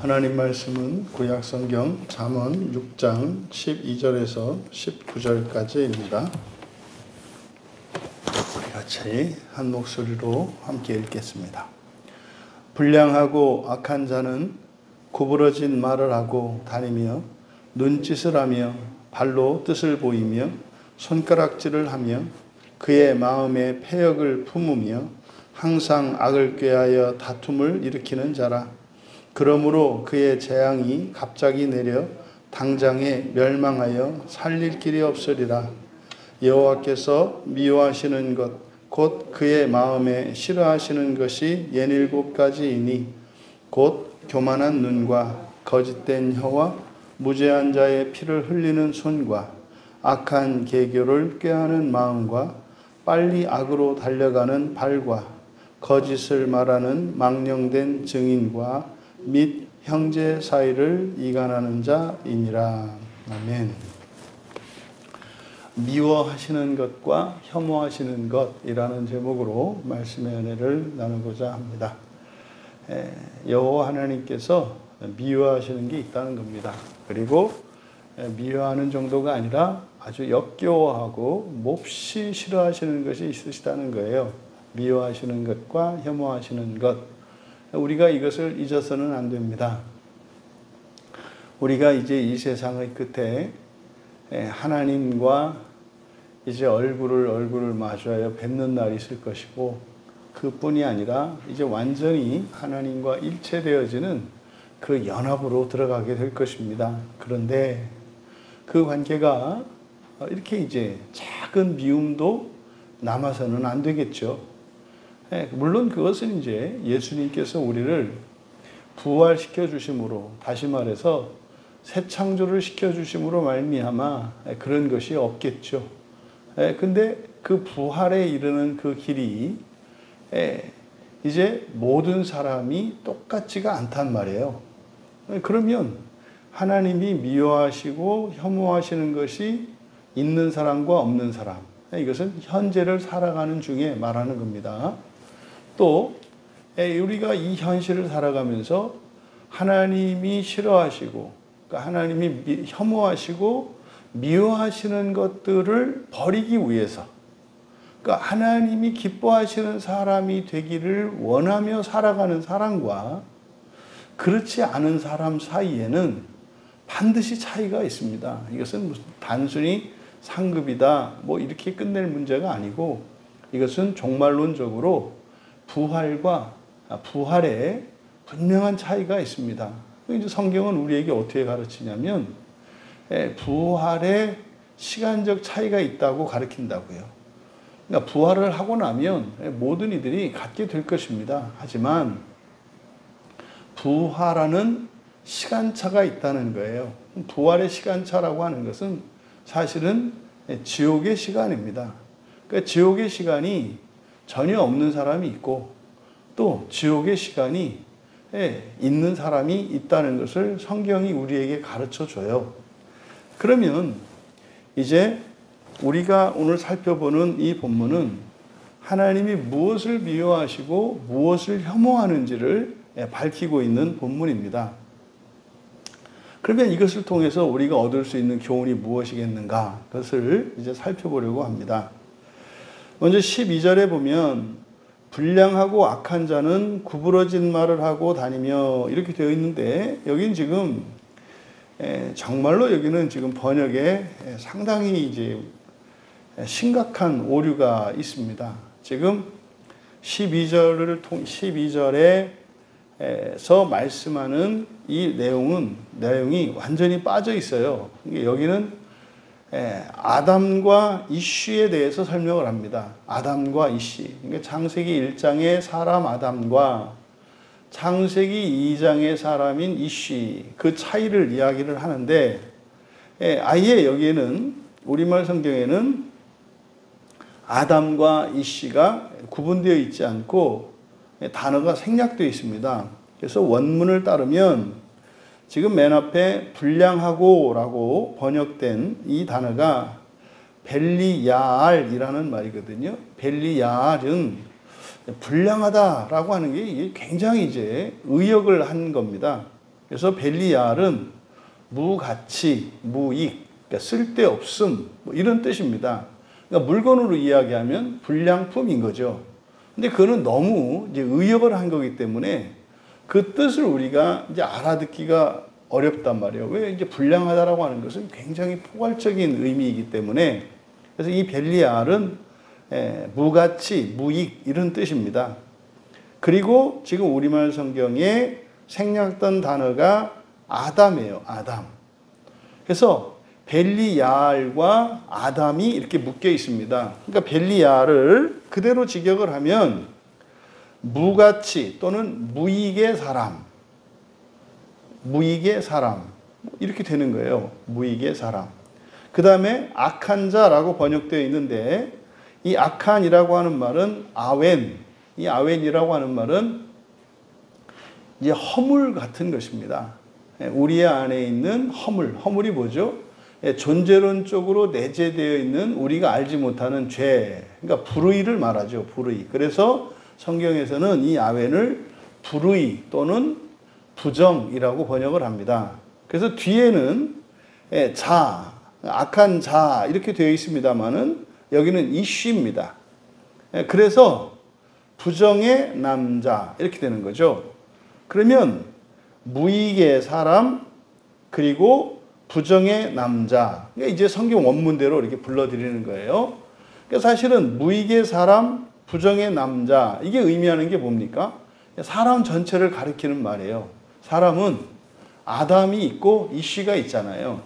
하나님 말씀은 구약 성경 잠언 6장 12절에서 19절까지입니다. 우리 같이 한 목소리로 함께 읽겠습니다. 불량하고 악한 자는 구부러진 말을 하고 다니며 눈짓을 하며 발로 뜻을 보이며 손가락질을 하며 그의 마음에 패역을 품으며 항상 악을 꾀하여 다툼을 일으키는 자라. 그러므로 그의 재앙이 갑자기 내려 당장에 멸망하여 살릴 길이 없으리라. 여호와께서 미워하시는 것 곧 그의 마음에 싫어하시는 것이 67가지이니 곧 교만한 눈과 거짓된 혀와 무죄한 자의 피를 흘리는 손과 악한 계교를 꾀하는 마음과 빨리 악으로 달려가는 발과 거짓을 말하는 망령된 증인과 및 형제 사이를 이간하는 자이니라. 아멘. 미워하시는 것과 혐오하시는 것이라는 제목으로 말씀의 은혜를 나누고자 합니다. 여호와 하나님께서 미워하시는 게 있다는 겁니다. 그리고 미워하는 정도가 아니라 아주 역겨워하고 몹시 싫어하시는 것이 있으시다는 거예요. 미워하시는 것과 혐오하시는 것. 우리가 이것을 잊어서는 안 됩니다. 우리가 이제 이 세상의 끝에 하나님과 이제 얼굴을 마주하여 뵙는 날이 있을 것이고, 그뿐이 아니라 이제 완전히 하나님과 일체되어지는 그 연합으로 들어가게 될 것입니다. 그런데 그 관계가 이렇게 이제 작은 미움도 남아서는 안 되겠죠. 물론 그것은 이제 예수님께서 우리를 부활시켜 주심으로, 다시 말해서 새 창조를 시켜 주심으로 말미암아 그런 것이 없겠죠. 근데 그 부활에 이르는 그 길이 이제 모든 사람이 똑같지가 않단 말이에요. 그러면 하나님이 미워하시고 혐오하시는 것이 있는 사람과 없는 사람, 이것은 현재를 살아가는 중에 말하는 겁니다. 또 우리가 이 현실을 살아가면서 하나님이 싫어하시고, 그러니까 하나님이 혐오하시고 미워하시는 것들을 버리기 위해서, 그러니까 하나님이 기뻐하시는 사람이 되기를 원하며 살아가는 사람과 그렇지 않은 사람 사이에는 반드시 차이가 있습니다. 이것은 단순히 상급이다 뭐 이렇게 끝낼 문제가 아니고, 이것은 종말론적으로 부활에 분명한 차이가 있습니다. 이제 성경은 우리에게 어떻게 가르치냐면 부활에 시간적 차이가 있다고 가르친다고요. 그러니까 부활을 하고 나면 모든 이들이 갖게 될 것입니다. 하지만 부활하는 시간차가 있다는 거예요. 부활의 시간차라고 하는 것은 사실은 지옥의 시간입니다. 그러니까 지옥의 시간이 전혀 없는 사람이 있고, 또 지옥의 시간이 있는 사람이 있다는 것을 성경이 우리에게 가르쳐 줘요. 그러면 이제 우리가 오늘 살펴보는 이 본문은 하나님이 무엇을 미워하시고 무엇을 혐오하는지를 밝히고 있는 본문입니다. 그러면 이것을 통해서 우리가 얻을 수 있는 교훈이 무엇이겠는가? 그것을 이제 살펴보려고 합니다. 먼저 12절에 보면 불량하고 악한 자는 구부러진 말을 하고 다니며 이렇게 되어 있는데, 여기는 지금 정말로 여기는 지금 번역에 상당히 이제 심각한 오류가 있습니다. 지금 12절에서 말씀하는 이 내용이 완전히 빠져 있어요. 여기는 아담과 이쉬에 대해서 설명을 합니다. 아담과 이쉬. 그러니까 창세기 1장의 사람 아담과 창세기 2장의 사람인 이쉬, 그 차이를 이야기를 하는데, 아예 여기에는 우리말 성경에는 아담과 이쉬가 구분되어 있지 않고 단어가 생략되어 있습니다. 그래서 원문을 따르면 지금 맨 앞에 불량하고 라고 번역된 이 단어가 벨리야알이라는 말이거든요. 벨리야알은 불량하다라고 하는 게 굉장히 이제 의역을 한 겁니다. 그래서 벨리알은 무가치, 무익, 그러니까 쓸데없음 뭐 이런 뜻입니다. 그러니까 물건으로 이야기하면 불량품인 거죠. 근데 그거는 너무 이제 의역을 한 거기 때문에 그 뜻을 우리가 이제 알아듣기가 어렵단 말이에요. 왜 이제 불량하다라고 하는 것은 굉장히 포괄적인 의미이기 때문에 그래서 이 벨리알은 무가치, 무익 이런 뜻입니다. 그리고 지금 우리말 성경에 생략된 단어가 아담이에요. 아담. 그래서 벨리알과 아담이 이렇게 묶여 있습니다. 그러니까 벨리알을 그대로 직역을 하면 무가치 또는 무익의 사람, 무익의 사람 이렇게 되는 거예요. 무익의 사람. 그 다음에 악한 자라고 번역되어 있는데 이 악한이라고 하는 말은 아웬, 이 아웬이라고 하는 말은 이제 허물 같은 것입니다. 우리 안에 있는 허물이 뭐죠? 존재론적으로 내재되어 있는 우리가 알지 못하는 죄, 그러니까 불의를 말하죠. 불의. 그래서 성경에서는 이 아웬을 불의 또는 부정이라고 번역을 합니다. 그래서 뒤에는 자, 악한 자 이렇게 되어 있습니다만은 여기는 이쉬입니다. 그래서 부정의 남자 이렇게 되는 거죠. 그러면 무익의 사람 그리고 부정의 남자. 그러니까 이제 성경 원문대로 이렇게 불러드리는 거예요. 그러니까 사실은 무익의 사람, 부정의 남자 이게 의미하는 게 뭡니까? 사람 전체를 가리키는 말이에요. 사람은 아담이 있고 이쉬가 있잖아요.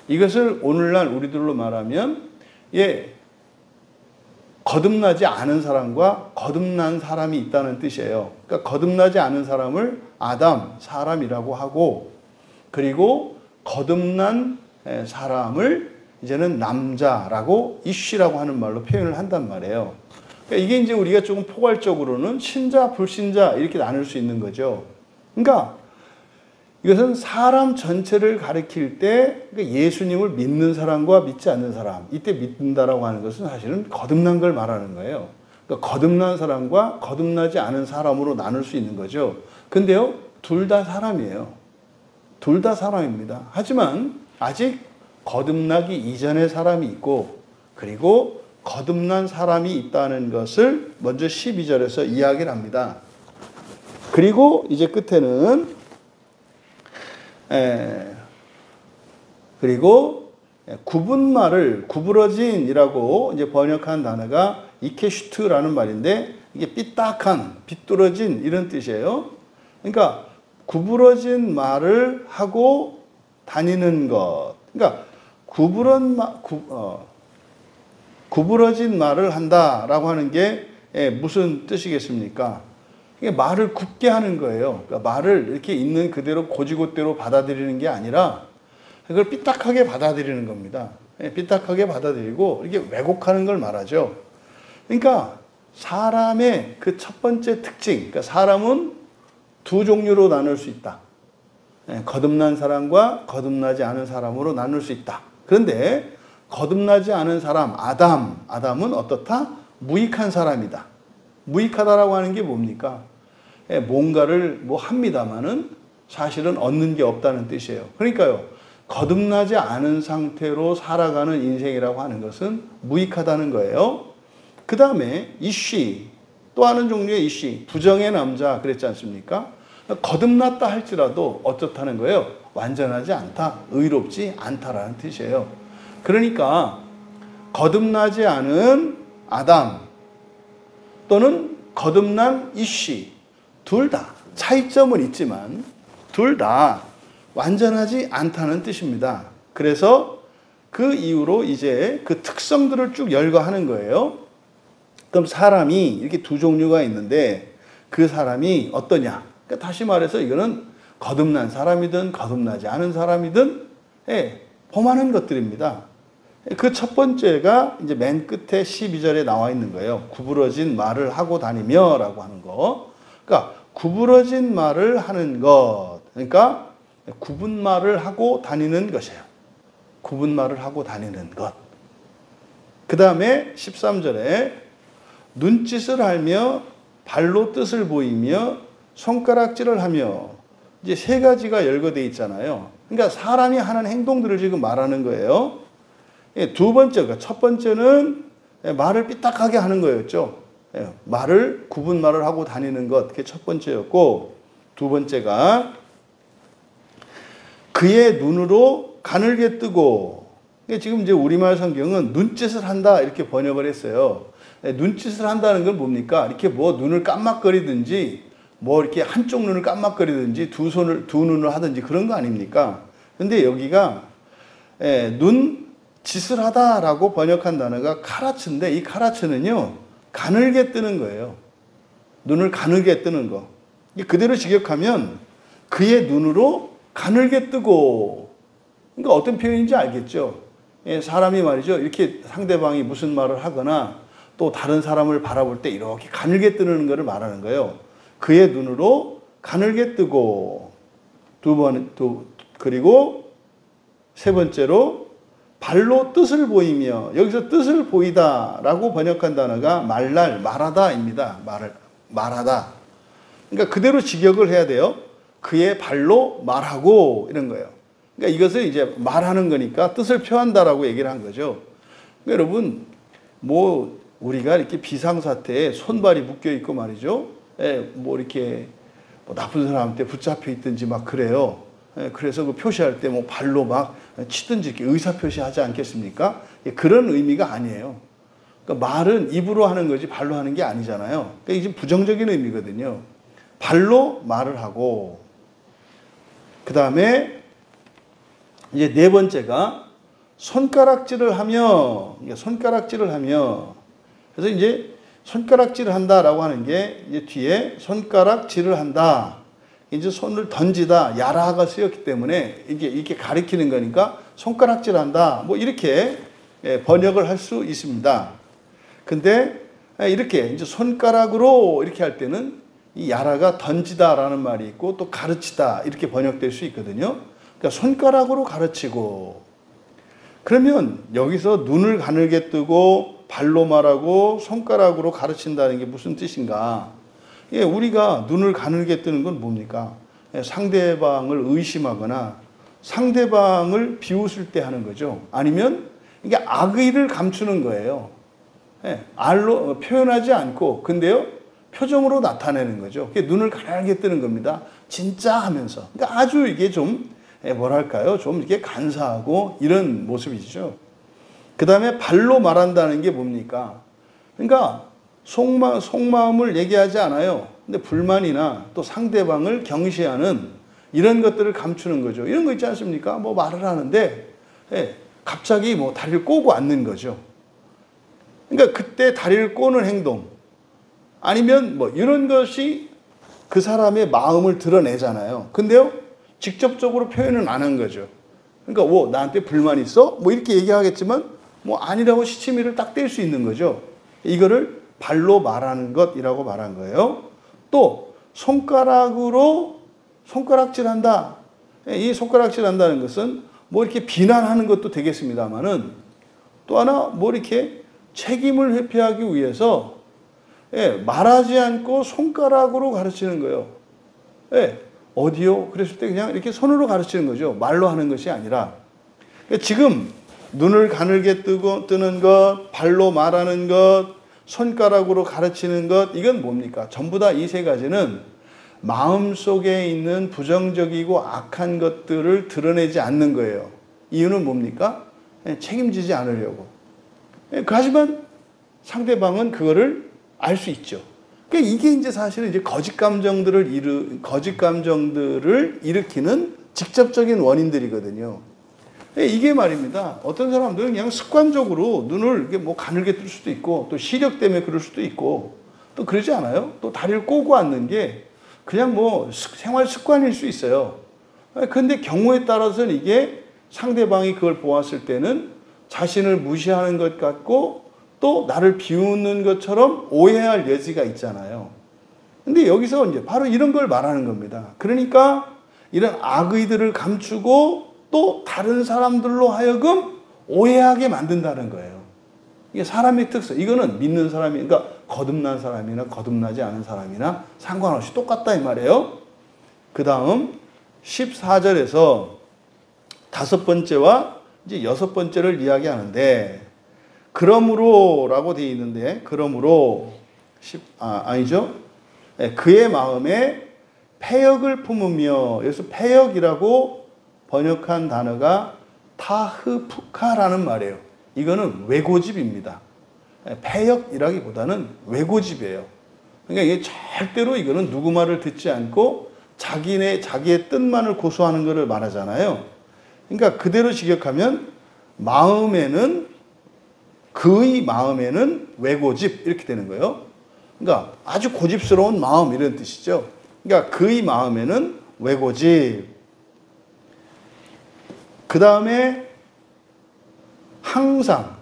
이것을 오늘날 우리들로 말하면 거듭나지 않은 사람과 거듭난 사람이 있다는 뜻이에요. 그러니까 거듭나지 않은 사람을 아담, 사람이라고 하고 그리고 거듭난 사람을 이제는 남자라고 이쉬라고 하는 말로 표현을 한단 말이에요. 그러니까 이게 이제 우리가 조금 포괄적으로는 신자, 불신자 이렇게 나눌 수 있는 거죠. 그러니까 이것은 사람 전체를 가리킬 때 예수님을 믿는 사람과 믿지 않는 사람, 이때 믿는다라고 하는 것은 사실은 거듭난 걸 말하는 거예요. 그러니까 거듭난 사람과 거듭나지 않은 사람으로 나눌 수 있는 거죠. 근데요, 둘 다 사람이에요. 둘 다 사람입니다. 하지만 아직 거듭나기 이전의 사람이 있고 그리고 거듭난 사람이 있다는 것을 먼저 12절에서 이야기를 합니다. 그리고 이제 끝에는 그리고 구분말을 구부러진이라고 이제 번역한 단어가 이케슈트라는 말인데 이게 삐딱한, 비뚤어진 이런 뜻이에요. 그러니까 구부러진 말을 하고 다니는 것. 그러니까 구부러진 말을 한다라고 하는 게 무슨 뜻이겠습니까? 이게 말을 굽게 하는 거예요. 그러니까 말을 이렇게 있는 그대로 고지고대로 받아들이는 게 아니라 그걸 삐딱하게 받아들이는 겁니다. 삐딱하게 받아들이고 이렇게 왜곡하는 걸 말하죠. 그러니까 사람의 그 첫 번째 특징, 그러니까 사람은 두 종류로 나눌 수 있다. 거듭난 사람과 거듭나지 않은 사람으로 나눌 수 있다. 그런데 거듭나지 않은 사람, 아담은 어떻다? 무익한 사람이다. 무익하다라고 하는 게 뭡니까? 뭔가를 뭐 합니다마는 사실은 얻는 게 없다는 뜻이에요. 그러니까요, 거듭나지 않은 상태로 살아가는 인생이라고 하는 것은 무익하다는 거예요. 그 다음에 이쉬, 또 하는 종류의 이쉬, 부정의 남자 그랬지 않습니까? 거듭났다 할지라도 어떻다는 거예요? 완전하지 않다, 의롭지 않다라는 뜻이에요. 그러니까 거듭나지 않은 아담 또는 거듭난 이쉬 둘 다 차이점은 있지만 둘 다 완전하지 않다는 뜻입니다. 그래서 그 이후로 이제 그 특성들을 쭉 열거하는 거예요. 그럼 사람이 이렇게 두 종류가 있는데 그 사람이 어떠냐? 그러니까 다시 말해서 이거는 거듭난 사람이든 거듭나지 않은 사람이든 범하는 것들입니다. 그 첫 번째가 이제 맨 끝에 12절에 나와 있는 거예요. 구부러진 말을 하고 다니며 라고 하는 거. 그러니까 구부러진 말을 하는 것. 그러니까 구분말을 하고 다니는 것이에요. 구분말을 하고 다니는 것. 그 다음에 13절에 눈짓을 하며 발로 뜻을 보이며 손가락질을 하며 이제 세 가지가 열거되어 있잖아요. 그러니까 사람이 하는 행동들을 지금 말하는 거예요. 두 번째, 첫 번째는 말을 삐딱하게 하는 거였죠. 말을 구분말을 하고 다니는 것, 그게 첫 번째였고, 두 번째가 그의 눈으로 가늘게 뜨고, 지금 이제 우리말 성경은 눈짓을 한다 이렇게 번역을 했어요. 눈짓을 한다는 건 뭡니까? 이렇게 뭐 눈을 깜막거리든지, 뭐 이렇게 한쪽 눈을 깜막거리든지, 두 눈을 하든지 그런 거 아닙니까? 근데 여기가 눈짓을 하다라고 번역한 단어가 카라츠인데, 이 카라츠는요, 가늘게 뜨는 거예요. 눈을 가늘게 뜨는 거. 그대로 직역하면 그의 눈으로 가늘게 뜨고, 그러니까 어떤 표현인지 알겠죠? 사람이 말이죠, 이렇게 상대방이 무슨 말을 하거나 또 다른 사람을 바라볼 때 이렇게 가늘게 뜨는 것을 말하는 거예요. 그의 눈으로 가늘게 뜨고, 그리고 세 번째로 발로 뜻을 보이며, 여기서 뜻을 보이다라고 번역한 단어가 말하다입니다. 말하다. 그러니까 그대로 직역을 해야 돼요. 그의 발로 말하고 이런 거예요. 그러니까 이것을 이제 말하는 거니까 뜻을 표한다라고 얘기를 한 거죠. 그러니까 여러분, 뭐 우리가 이렇게 비상사태에 손발이 묶여 있고 말이죠. 뭐 이렇게 뭐 나쁜 사람한테 붙잡혀 있든지 막 그래요. 그래서 그 표시할 때 뭐 발로 막 치든지 이렇게 의사표시 하지 않겠습니까? 그런 의미가 아니에요. 그러니까 말은 입으로 하는 거지 발로 하는 게 아니잖아요. 그러니까 이게 부정적인 의미거든요. 발로 말을 하고, 그 다음에 이제 네 번째가 손가락질을 하며, 그래서 이제 손가락질을 한다라고 하는 게 이제 뒤에 손가락질을 한다. 이제 손을 던지다, 야라가 쓰였기 때문에 이게 이렇게 가리키는 거니까 손가락질 한다. 뭐 이렇게 번역을 할 수 있습니다. 근데 이렇게 이제 손가락으로 이렇게 할 때는 이 야라가 던지다라는 말이 있고 또 가르치다 이렇게 번역될 수 있거든요. 그러니까 손가락으로 가르치고, 그러면 여기서 눈을 가늘게 뜨고 발로 말하고 손가락으로 가르친다는 게 무슨 뜻인가? 우리가 눈을 가늘게 뜨는 건 뭡니까? 상대방을 의심하거나 상대방을 비웃을 때 하는 거죠. 아니면 이게 악의를 감추는 거예요. 알로 표현하지 않고, 근데요, 표정으로 나타내는 거죠. 그게 눈을 가늘게 뜨는 겁니다. 진짜 하면서. 그러니까 아주 이게 좀, 뭐랄까요? 좀 이렇게 간사하고 이런 모습이죠. 그 다음에 발로 말한다는 게 뭡니까? 그러니까 속마음을 얘기하지 않아요. 근데 불만이나 또 상대방을 경시하는 이런 것들을 감추는 거죠. 이런 거 있지 않습니까? 뭐 말을 하는데, 갑자기 뭐 다리를 꼬고 앉는 거죠. 그러니까 그때 다리를 꼬는 행동, 아니면 뭐 이런 것이 그 사람의 마음을 드러내잖아요. 근데요, 직접적으로 표현은 안 한 거죠. 그러니까 뭐 나한테 불만 있어? 뭐 이렇게 얘기하겠지만 뭐 아니라고 시치미를 딱 뗄 수 있는 거죠. 이거를 발로 말하는 것이라고 말한 거예요. 또 손가락으로 손가락질한다. 이 손가락질한다는 것은 뭐 이렇게 비난하는 것도 되겠습니다만은, 또 하나 뭐 이렇게 책임을 회피하기 위해서 말하지 않고 손가락으로 가르치는 거예요. 어디요? 그랬을 때 그냥 이렇게 손으로 가르치는 거죠. 말로 하는 것이 아니라. 지금 눈을 가늘게 뜨는 것, 발로 말하는 것, 손가락으로 가르치는 것, 이건 뭡니까? 전부 다 이 세 가지는 마음속에 있는 부정적이고 악한 것들을 드러내지 않는 거예요. 이유는 뭡니까? 책임지지 않으려고. 하지만 상대방은 그거를 알 수 있죠. 그러니까 이게 이제 사실은 이제 거짓 감정들을 일으키는 직접적인 원인들이거든요. 이게 말입니다. 어떤 사람들은 그냥 습관적으로 눈을 이렇게 뭐 가늘게 뜰 수도 있고, 또 시력 때문에 그럴 수도 있고, 또 그러지 않아요? 또 다리를 꼬고 앉는 게 그냥 뭐 생활 습관일 수 있어요. 근데 경우에 따라서는 이게 상대방이 그걸 보았을 때는 자신을 무시하는 것 같고 또 나를 비웃는 것처럼 오해할 여지가 있잖아요. 근데 여기서 이제 바로 이런 걸 말하는 겁니다. 그러니까 이런 악의들을 감추고 또 다른 사람들로 하여금 오해하게 만든다는 거예요. 이게 사람의 특성. 이거는 믿는 사람이, 그러니까 거듭난 사람이나 거듭나지 않은 사람이나 상관없이 똑같다 이 말이에요. 그 다음 14절에서 다섯 번째와 이제 여섯 번째를 이야기하는데, 그러므로라고 되어 있는데, 그러므로 아니죠? 네, 그의 마음에 패역을 품으며, 여기서 패역이라고 번역한 단어가 타흐푸카라는 말이에요. 이거는 외고집입니다. 패역이라기보다는 외고집이에요. 그러니까 이게 절대로 이거는 누구 말을 듣지 않고 자기의 뜻만을 고수하는 것을 말하잖아요. 그러니까 그대로 직역하면 그의 마음에는 외고집 이렇게 되는 거예요. 그러니까 아주 고집스러운 마음 이런 뜻이죠. 그러니까 그의 마음에는 외고집. 그 다음에 항상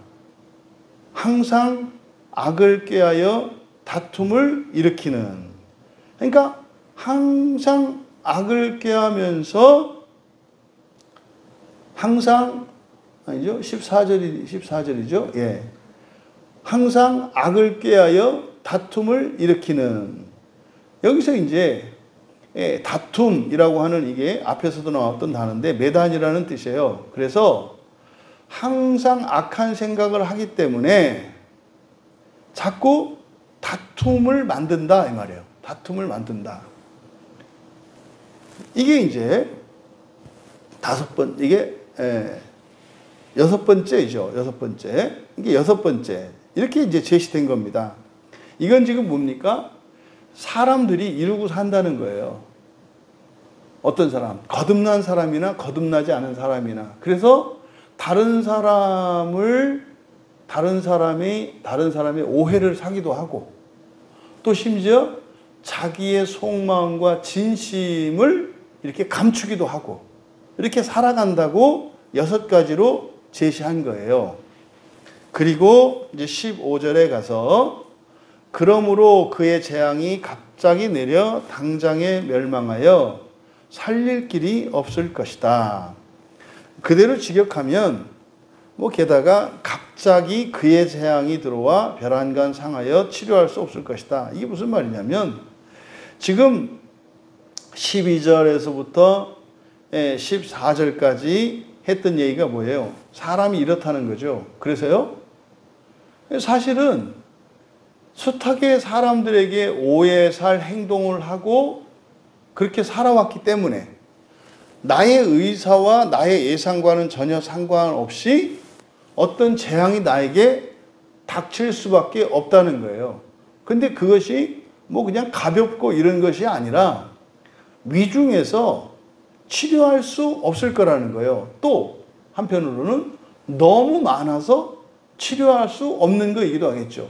악을 꾀하여 다툼을 일으키는. 그러니까 항상 악을 꾀하면서 항상 아니죠? 14절이죠. 예. 항상 악을 꾀하여 다툼을 일으키는. 여기서 이제 다툼이라고 하는 이게 앞에서도 나왔던 단어인데 매단이라는 뜻이에요. 그래서 항상 악한 생각을 하기 때문에 자꾸 다툼을 만든다 이 말이에요. 다툼을 만든다. 이게 이제 여섯 번째이죠. 여섯 번째. 이게 여섯 번째. 이렇게 이제 제시된 겁니다. 이건 지금 뭡니까? 사람들이 이루고 산다는 거예요. 어떤 사람, 거듭난 사람이나 거듭나지 않은 사람이나. 그래서 다른 사람의 오해를 사기도 하고, 또 심지어 자기의 속마음과 진심을 이렇게 감추기도 하고, 이렇게 살아간다고 여섯 가지로 제시한 거예요. 그리고 이제 15절에 가서 그러므로 그의 재앙이 갑자기 내려 당장에 멸망하여 살릴 길이 없을 것이다. 그대로 직역하면 게다가 갑자기 그의 재앙이 들어와 벼랑간 상하여 치료할 수 없을 것이다. 이게 무슨 말이냐면 지금 12절에서부터 14절까지 했던 얘기가 뭐예요? 사람이 이렇다는 거죠. 그래서요, 사실은 숱하게 사람들에게 오해살 행동을 하고 그렇게 살아왔기 때문에 나의 의사와 나의 예상과는 전혀 상관없이 어떤 재앙이 나에게 닥칠 수밖에 없다는 거예요. 근데 그것이 그냥 가볍고 이런 것이 아니라 위중해서 치료할 수 없을 거라는 거예요. 또 한편으로는 너무 많아서 치료할 수 없는 거이기도 하겠죠.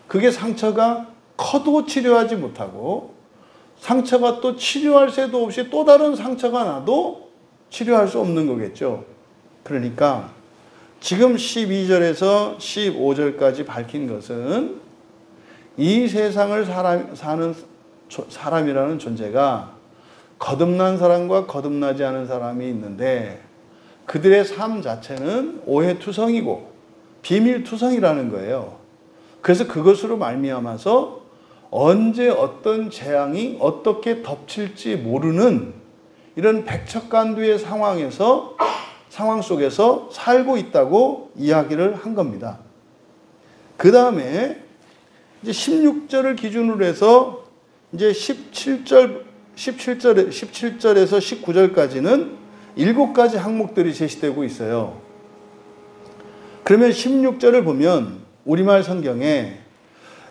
그게 상처가 커도 치료하지 못하고, 상처가 또 치료할 새도 없이 또 다른 상처가 나도 치료할 수 없는 거겠죠. 그러니까 지금 12절에서 15절까지 밝힌 것은 이 세상을 사는 사람이라는 존재가 거듭난 사람과 거듭나지 않은 사람이 있는데, 그들의 삶 자체는 오해투성이고 비밀투성이라는 거예요. 그래서 그것으로 말미암아서 언제 어떤 재앙이 어떻게 덮칠지 모르는 이런 백척간두의 상황 속에서 살고 있다고 이야기를 한 겁니다. 그 다음에 이제 16절을 기준으로 해서 이제 17절에서 19절까지는 7가지 항목들이 제시되고 있어요. 그러면 16절을 보면 우리말 성경에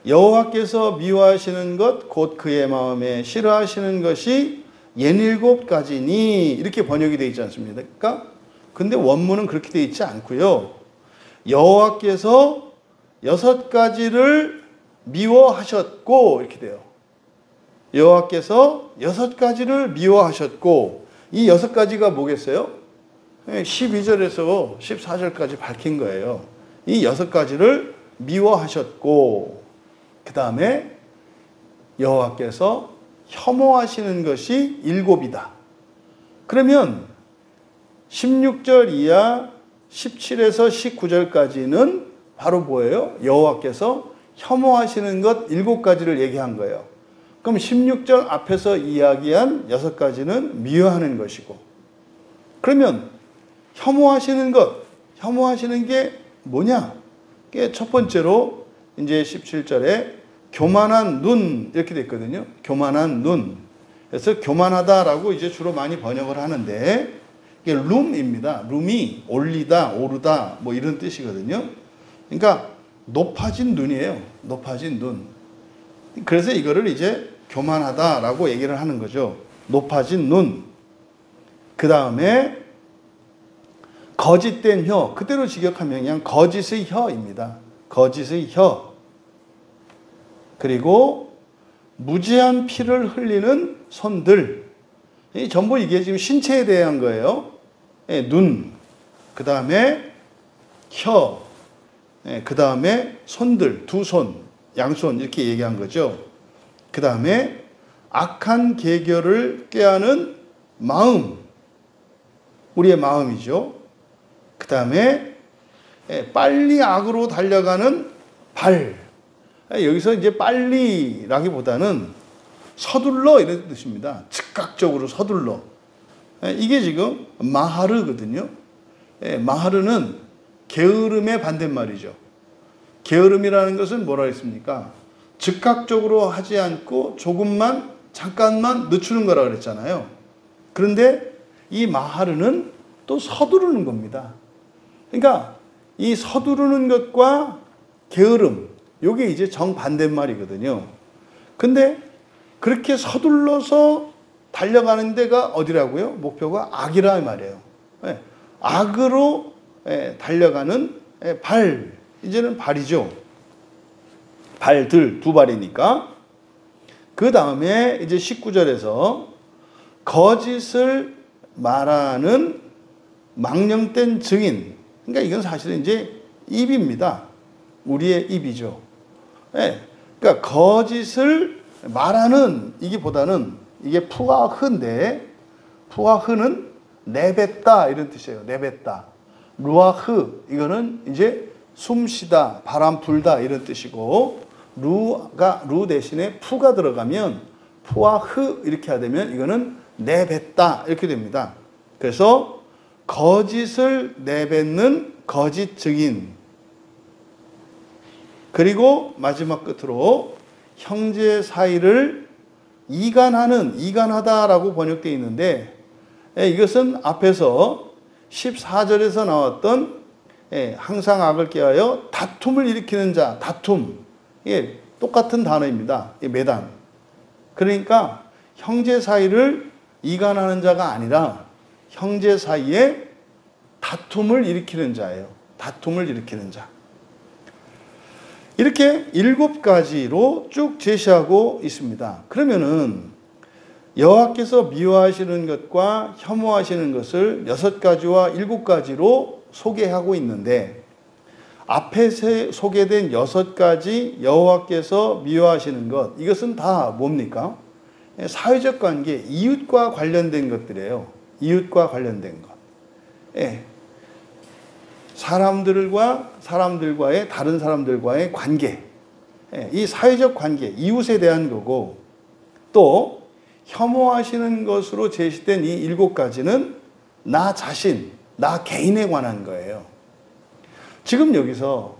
여호와께서 미워하시는 것 곧 그의 마음에 싫어하시는 것이 67가지니 이렇게 번역이 되어 있지 않습니까? 근데 원문은 그렇게 되어 있지 않고요. 여호와께서 6가지를 미워하셨고 이렇게 돼요. 여호와께서 6가지를 미워하셨고, 이 6가지가 뭐겠어요? 12절에서 14절까지 밝힌 거예요. 이 6가지를 미워하셨고, 그 다음에 여호와께서 혐오하시는 것이 7이다. 그러면 16절 이하 17에서 19절까지는 바로 뭐예요? 여호와께서 혐오하시는 것 7가지를 얘기한 거예요. 그럼 16절 앞에서 이야기한 6가지는 미워하는 것이고, 그러면 혐오하시는 것, 혐오하시는 게 뭐냐? 그게 첫 번째로 이제 17절에 교만한 눈 이렇게 돼 있거든요. 교만한 눈. 그래서 교만하다라고 이제 주로 많이 번역을 하는데 이게 룸입니다. 룸이 올리다, 오르다 뭐 이런 뜻이거든요. 그러니까 높아진 눈이에요. 높아진 눈. 그래서 이거를 이제 교만하다라고 얘기를 하는 거죠. 높아진 눈. 그 다음에 거짓된 혀. 그대로 직역하면 그냥 거짓의 혀입니다. 거짓의 혀. 그리고 무지한 피를 흘리는 손들. 전부 이게 지금 신체에 대한 거예요. 눈. 그 다음에 혀. 그 다음에 손들. 두 손. 양손. 이렇게 얘기한 거죠. 그 다음에 악한 계결을 꾀하는 마음. 우리의 마음이죠. 그 다음에 빨리 악으로 달려가는 발. 여기서 이제 빨리라기보다는 서둘러 이런 뜻입니다. 즉각적으로 서둘러. 이게 지금 마하르거든요. 마하르는 게으름의 반대말이죠. 게으름이라는 것은 뭐라 했습니까? 즉각적으로 하지 않고 조금만 잠깐만 늦추는 거라 그랬잖아요. 그런데 이 마하르는 또 서두르는 겁니다. 그러니까 이 서두르는 것과 게으름, 이게 이제 정반대말이거든요. 근데 그렇게 서둘러서 달려가는 데가 어디라고요? 목표가 악이라 말이에요. 악으로 달려가는 발, 이제는 발이죠. 발들, 두 발이니까. 그 다음에 이제 19절에서 거짓을 말하는 망령된 증인. 그러니까 이건 사실은 이제 입입니다. 우리의 입이죠. 그러니까 거짓을 말하는 이기보다는 이게 푸와 흐인데, 푸와 흐는 내뱉다 이런 뜻이에요. 내뱉다. 루와 흐, 이거는 이제 숨쉬다, 바람 불다 이런 뜻이고, 루 대신에 푸가 들어가면 푸와 흐 이렇게 하되면 이거는 내뱉다 이렇게 됩니다. 그래서 거짓을 내뱉는 거짓 증인. 그리고 마지막 끝으로 형제 사이를 이간하는, 이간하다라고 번역되어 있는데, 이것은 앞에서 14절에서 나왔던 항상 악을 꾀하여 다툼을 일으키는 자, 다툼. 이게 똑같은 단어입니다. 매단. 그러니까 형제 사이를 이간하는 자가 아니라 형제 사이에 다툼을 일으키는 자예요. 다툼을 일으키는 자. 이렇게 7가지로 쭉 제시하고 있습니다. 그러면은 여호와께서 미워하시는 것과 혐오하시는 것을 6가지와 7가지로 소개하고 있는데, 앞에 소개된 6가지 여호와께서 미워하시는 것, 이것은 다 뭡니까? 사회적 관계, 이웃과 관련된 것들이에요. 이웃과 관련된 것. 사람들과의 다른 사람들과의 관계, 이 사회적 관계, 이웃에 대한 거고, 또 혐오하시는 것으로 제시된 이 7가지는 나 자신, 나 개인에 관한 거예요. 지금 여기서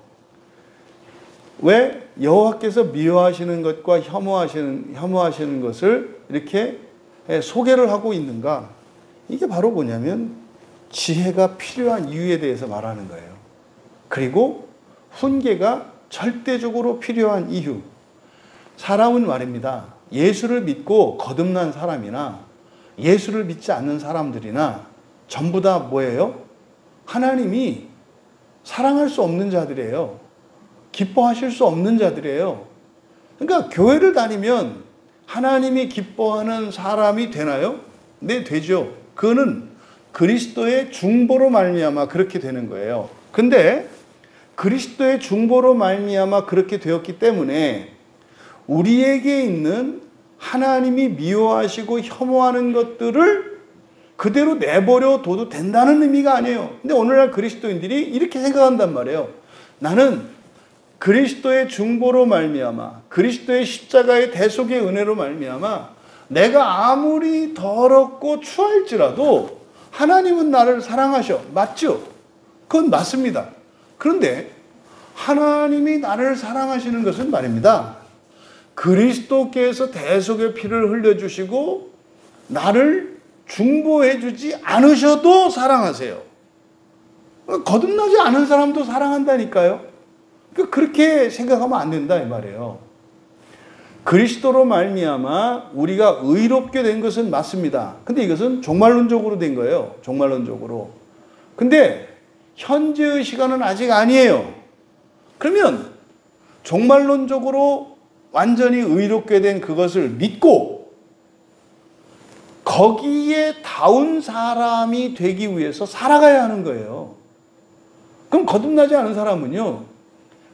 왜 여호와께서 미워하시는 것과 혐오하시는 것을 이렇게 소개를 하고 있는가? 이게 바로 뭐냐면 지혜가 필요한 이유에 대해서 말하는 거예요. 그리고 훈계가 절대적으로 필요한 이유. 사람은 말입니다. 예수를 믿고 거듭난 사람이나 예수를 믿지 않는 사람들이나 전부 다 뭐예요? 하나님이 사랑할 수 없는 자들이에요. 기뻐하실 수 없는 자들이에요. 그러니까 교회를 다니면 하나님이 기뻐하는 사람이 되나요? 네, 되죠. 그거는 그리스도의 중보로 말미암아 그렇게 되는 거예요. 근데 그리스도의 중보로 말미암아 그렇게 되었기 때문에 우리에게 있는 하나님이 미워하시고 혐오하는 것들을 그대로 내버려 둬도 된다는 의미가 아니에요. 근데 오늘날 그리스도인들이 이렇게 생각한단 말이에요. 나는 그리스도의 중보로 말미암아 그리스도의 십자가의 대속의 은혜로 말미암아 내가 아무리 더럽고 추할지라도 하나님은 나를 사랑하셔. 맞죠? 그건 맞습니다. 그런데 하나님이 나를 사랑하시는 것은 말입니다. 그리스도께서 대속의 피를 흘려주시고 나를 중보해 주지 않으셔도 사랑하세요. 거듭나지 않은 사람도 사랑한다니까요. 그렇게 생각하면 안 된다 이 말이에요. 그리스도로 말미암아 우리가 의롭게 된 것은 맞습니다. 근데 이것은 종말론적으로 된 거예요. 종말론적으로. 근데 현재의 시간은 아직 아니에요. 그러면 종말론적으로 완전히 의롭게 된 그것을 믿고 거기에 닿은 사람이 되기 위해서 살아가야 하는 거예요. 그럼 거듭나지 않은 사람은요,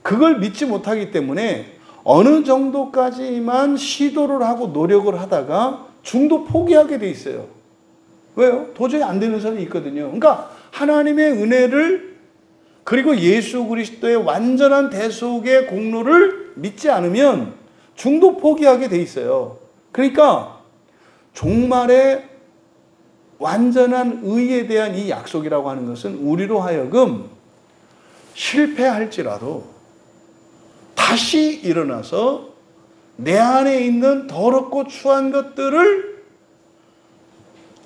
그걸 믿지 못하기 때문에 어느 정도까지만 시도를 하고 노력을 하다가 중도 포기하게 돼 있어요. 왜요? 도저히 안 되는 사람이 있거든요. 그러니까 하나님의 은혜를 그리고 예수 그리스도의 완전한 대속의 공로를 믿지 않으면 중도 포기하게 돼 있어요. 그러니까 종말의 완전한 의에 대한 이 약속이라고 하는 것은 우리로 하여금 실패할지라도 다시 일어나서 내 안에 있는 더럽고 추한 것들을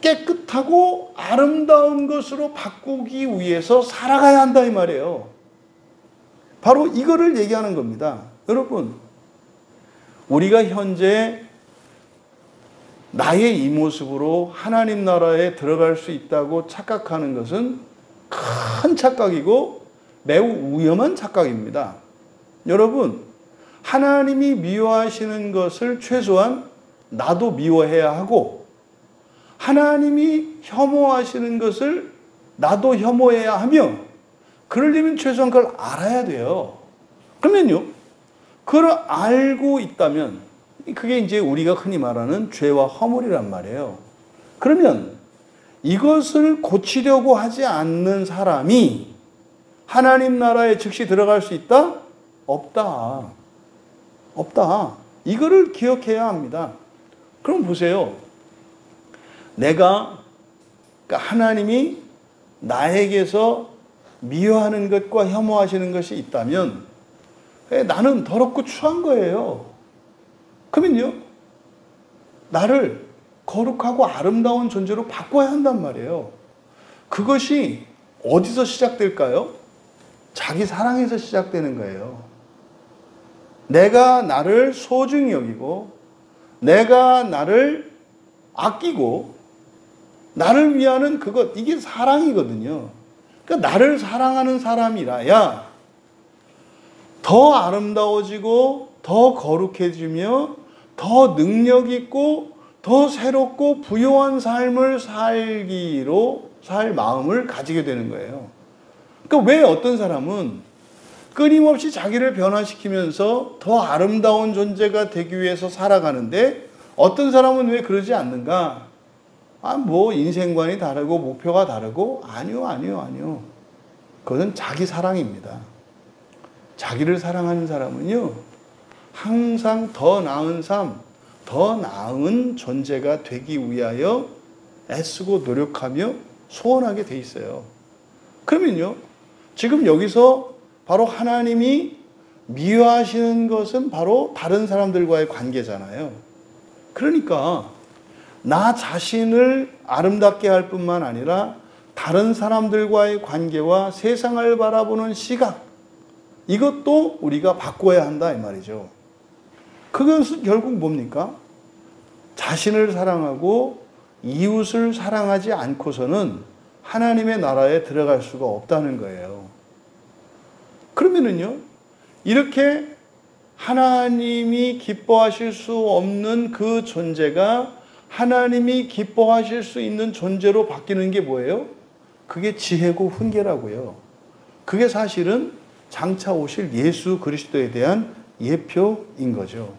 깨끗하고 아름다운 것으로 바꾸기 위해서 살아가야 한다 이 말이에요. 바로 이거를 얘기하는 겁니다. 여러분, 우리가 현재 나의 이 모습으로 하나님 나라에 들어갈 수 있다고 착각하는 것은 큰 착각이고 매우 위험한 착각입니다. 여러분, 하나님이 미워하시는 것을 최소한 나도 미워해야 하고 하나님이 혐오하시는 것을 나도 혐오해야 하며 그러려면 최소한 그걸 알아야 돼요. 그러면요, 그걸 알고 있다면 그게 이제 우리가 흔히 말하는 죄와 허물이란 말이에요. 그러면 이것을 고치려고 하지 않는 사람이 하나님 나라에 즉시 들어갈 수 있다? 없다. 없다. 이거를 기억해야 합니다. 그럼 보세요. 내가, 그러니까 하나님이 나에게서 미워하는 것과 혐오하시는 것이 있다면 나는 더럽고 추한 거예요. 그러면요, 나를 거룩하고 아름다운 존재로 바꿔야 한단 말이에요. 그것이 어디서 시작될까요? 자기 사랑에서 시작되는 거예요. 내가 나를 소중히 여기고 내가 나를 아끼고 나를 위하는 그것, 이게 사랑이거든요. 그러니까 나를 사랑하는 사람이라야 더 아름다워지고 더 거룩해지며 더 능력 있고 더 새롭고 부요한 삶을 살 마음을 가지게 되는 거예요. 그러니까 왜 어떤 사람은 끊임없이 자기를 변화시키면서 더 아름다운 존재가 되기 위해서 살아가는데 어떤 사람은 왜 그러지 않는가? 뭐 인생관이 다르고 목표가 다르고 아니요. 그것은 자기 사랑입니다. 자기를 사랑하는 사람은요, 항상 더 나은 삶, 더 나은 존재가 되기 위하여 애쓰고 노력하며 소원하게 돼 있어요. 그러면요, 지금 여기서 바로 하나님이 미워하시는 것은 바로 다른 사람들과의 관계잖아요. 그러니까 나 자신을 아름답게 할 뿐만 아니라 다른 사람들과의 관계와 세상을 바라보는 시각, 이것도 우리가 바꿔야 한다 이 말이죠. 그것은 결국 뭡니까? 자신을 사랑하고 이웃을 사랑하지 않고서는 하나님의 나라에 들어갈 수가 없다는 거예요. 그러면은요, 이렇게 하나님이 기뻐하실 수 없는 그 존재가 하나님이 기뻐하실 수 있는 존재로 바뀌는 게 뭐예요? 그게 지혜고 훈계라고요. 그게 사실은 장차 오실 예수 그리스도에 대한 예표인 거죠.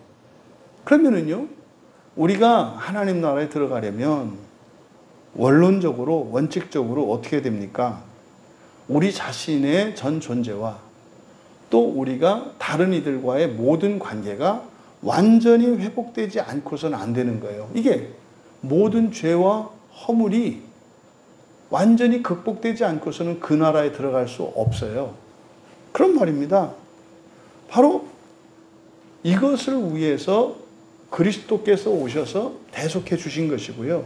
그러면은요, 우리가 하나님 나라에 들어가려면 원론적으로, 원칙적으로 어떻게 됩니까? 우리 자신의 전 존재와 또 우리가 다른 이들과의 모든 관계가 완전히 회복되지 않고서는 안 되는 거예요. 이게 모든 죄와 허물이 완전히 극복되지 않고서는 그 나라에 들어갈 수 없어요. 그런 말입니다. 바로 이것을 위해서 그리스도께서 오셔서 대속해 주신 것이고요.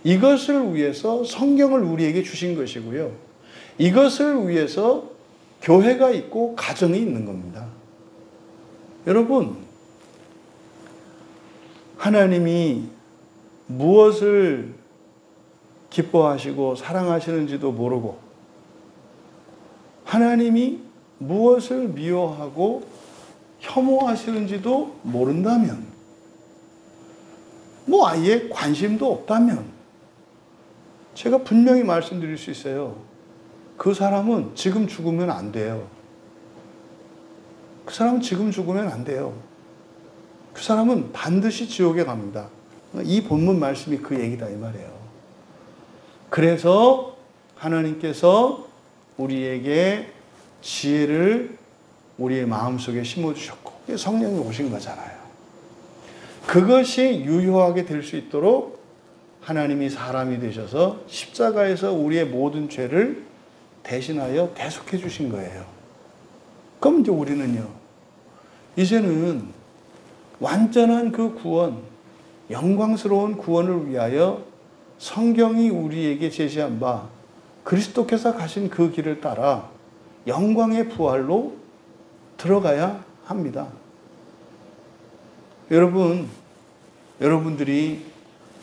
이것을 위해서 성경을 우리에게 주신 것이고요. 이것을 위해서 교회가 있고 가정이 있는 겁니다. 여러분, 하나님이 무엇을 기뻐하시고 사랑하시는지도 모르고, 하나님이 무엇을 미워하고 혐오하시는지도 모른다면, 아예 관심도 없다면, 제가 분명히 말씀드릴 수 있어요. 그 사람은 지금 죽으면 안 돼요. 그 사람은 지금 죽으면 안 돼요. 그 사람은 반드시 지옥에 갑니다. 이 본문 말씀이 그 얘기다 이 말이에요. 그래서 하나님께서 우리에게 지혜를 우리의 마음속에 심어주셨고 성령이 오신 거잖아요. 그것이 유효하게 될 수 있도록 하나님이 사람이 되셔서 십자가에서 우리의 모든 죄를 대신하여 대속해 주신 거예요. 그럼 이제 우리는요, 이제는 완전한 그 구원, 영광스러운 구원을 위하여 성경이 우리에게 제시한 바 그리스도께서 가신 그 길을 따라 영광의 부활로 들어가야 합니다. 여러분들이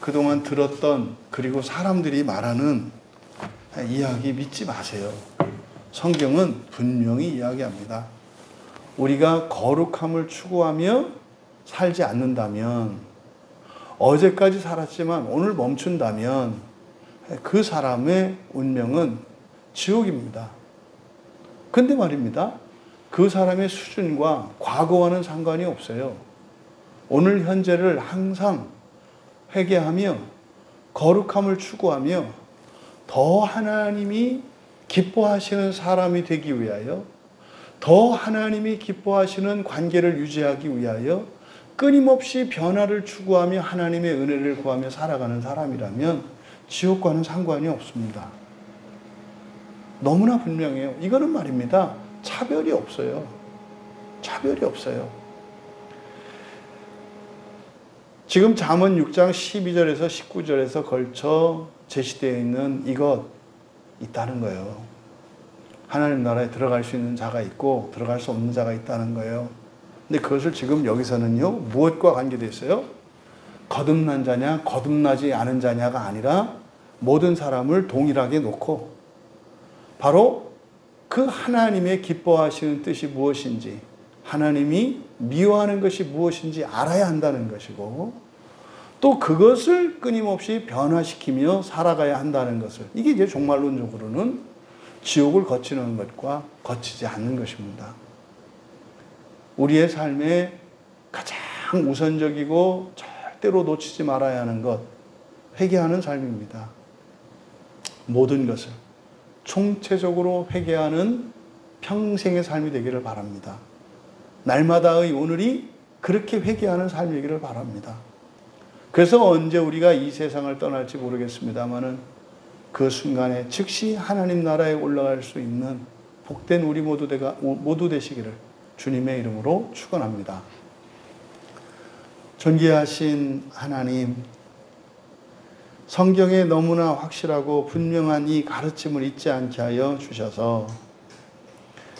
그동안 들었던, 그리고 사람들이 말하는 이야기 믿지 마세요. 성경은 분명히 이야기합니다. 우리가 거룩함을 추구하며 살지 않는다면, 어제까지 살았지만 오늘 멈춘다면 그 사람의 운명은 지옥입니다. 근데 말입니다, 그 사람의 수준과 과거와는 상관이 없어요. 오늘 현재를 항상 회개하며 거룩함을 추구하며 더 하나님이 기뻐하시는 사람이 되기 위하여, 더 하나님이 기뻐하시는 관계를 유지하기 위하여 끊임없이 변화를 추구하며 하나님의 은혜를 구하며 살아가는 사람이라면 지옥과는 상관이 없습니다. 너무나 분명해요. 이거는 말입니다, 차별이 없어요. 차별이 없어요. 지금 잠언 6장 12절에서 19절에서 걸쳐 제시되어 있는 이것 있다는 거예요. 하나님 나라에 들어갈 수 있는 자가 있고 들어갈 수 없는 자가 있다는 거예요. 근데 그것을 지금 여기서는요, 무엇과 관계되어 있어요? 거듭난 자냐 거듭나지 않은 자냐가 아니라 모든 사람을 동일하게 놓고 바로 그 하나님의 기뻐하시는 뜻이 무엇인지, 하나님이 미워하는 것이 무엇인지 알아야 한다는 것이고, 또 그것을 끊임없이 변화시키며 살아가야 한다는 것을, 이게 이제 종말론적으로는 지옥을 거치는 것과 거치지 않는 것입니다. 우리의 삶에 가장 우선적이고 절대로 놓치지 말아야 하는 것, 회개하는 삶입니다. 모든 것을 총체적으로 회개하는 평생의 삶이 되기를 바랍니다. 날마다의 오늘이 그렇게 회개하는 삶이기를 바랍니다. 그래서 언제 우리가 이 세상을 떠날지 모르겠습니다만은 그 순간에 즉시 하나님 나라에 올라갈 수 있는 복된 우리 모두 되시기를 주님의 이름으로 축원합니다. 존귀하신 하나님, 성경에 너무나 확실하고 분명한 이 가르침을 잊지 않게 하여 주셔서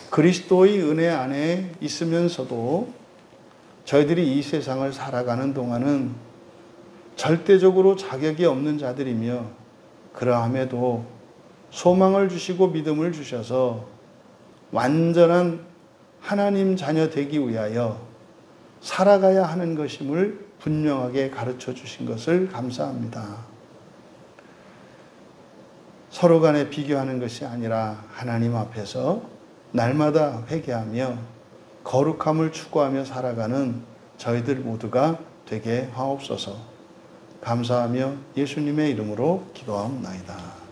그리스도의 은혜 안에 있으면서도 저희들이 이 세상을 살아가는 동안은 절대적으로 자격이 없는 자들이며, 그러함에도 소망을 주시고 믿음을 주셔서 완전한 하나님 자녀 되기 위하여 살아가야 하는 것임을 분명하게 가르쳐 주신 것을 감사합니다. 서로 간에 비교하는 것이 아니라 하나님 앞에서 날마다 회개하며 거룩함을 추구하며 살아가는 저희들 모두가 되게 하옵소서. 감사하며 예수님의 이름으로 기도하옵나이다.